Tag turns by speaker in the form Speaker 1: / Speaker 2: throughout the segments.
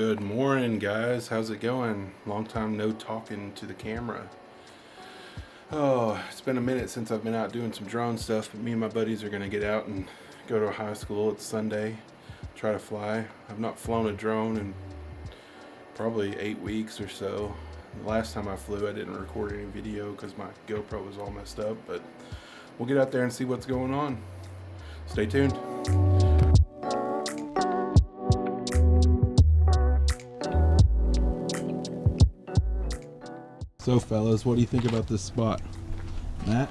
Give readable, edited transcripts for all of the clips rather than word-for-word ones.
Speaker 1: Good morning, guys. How's it going? Long time no talking to the camera. Oh, it's been a minute since I've been out doing some drone stuff, but me and my buddies are gonna get out and go to a high school. It's Sunday. Try to fly. I've not flown a drone in probably 8 weeks or so. The last time I flew, I didn't record any video because my GoPro was all messed up, but we'll get out there and see what's going on. Stay tuned. So fellas, what do you think about this spot? Matt?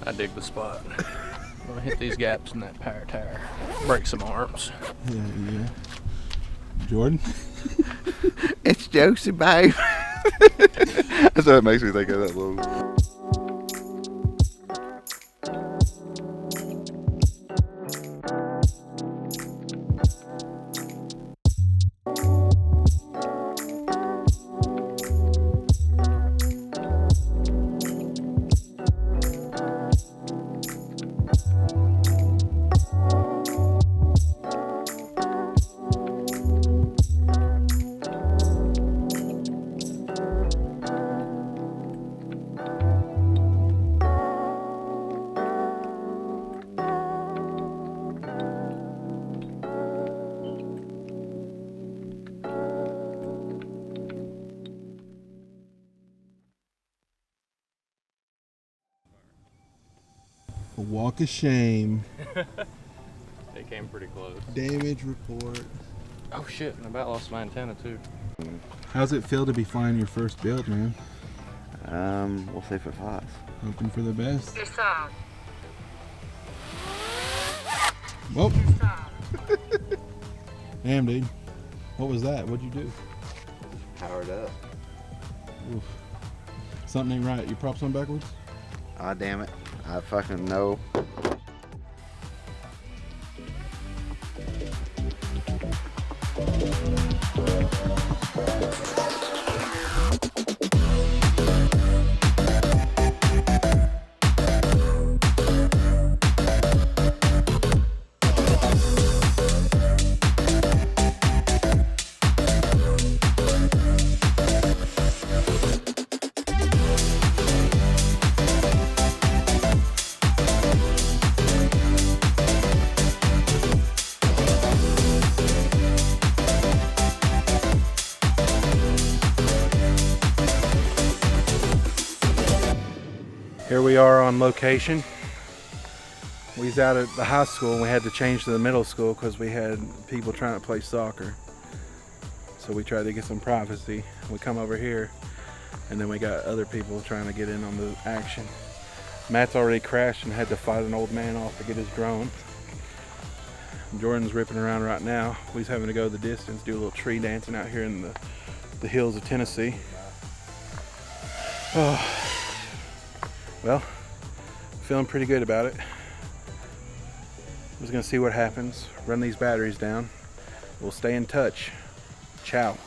Speaker 2: I dig the spot. I'm gonna hit these gaps in that power tire. Break some arms.
Speaker 1: Yeah. Jordan?
Speaker 3: It's Josie, babe. That's what it makes me think of, that little.
Speaker 1: A walk of shame.
Speaker 2: They came pretty close.
Speaker 1: Damage report.
Speaker 2: Oh shit, and I about lost my antenna too.
Speaker 1: How's it feel to be flying your first build, man?
Speaker 3: We'll see if it flies.
Speaker 1: Hoping for the best.
Speaker 4: You're soft.
Speaker 1: Whoa.
Speaker 4: You're soft.
Speaker 1: Damn, dude. What was that? What'd you do?
Speaker 3: Powered up.
Speaker 1: Oof. Something ain't right. You props on backwards?
Speaker 3: Ah, damn it. I fucking know.
Speaker 1: Here we are on location. We was out at the high school and we had to change to the middle school because we had people trying to play soccer. So we tried to get some privacy. We come over here and then we got other people trying to get in on the action. Matt's already crashed and had to fight an old man off to get his drone. Jordan's ripping around right now. We's having to go the distance, do a little tree dancing out here in the hills of Tennessee. Oh. Well, feeling pretty good about it. Just gonna see what happens, run these batteries down. We'll stay in touch. Ciao.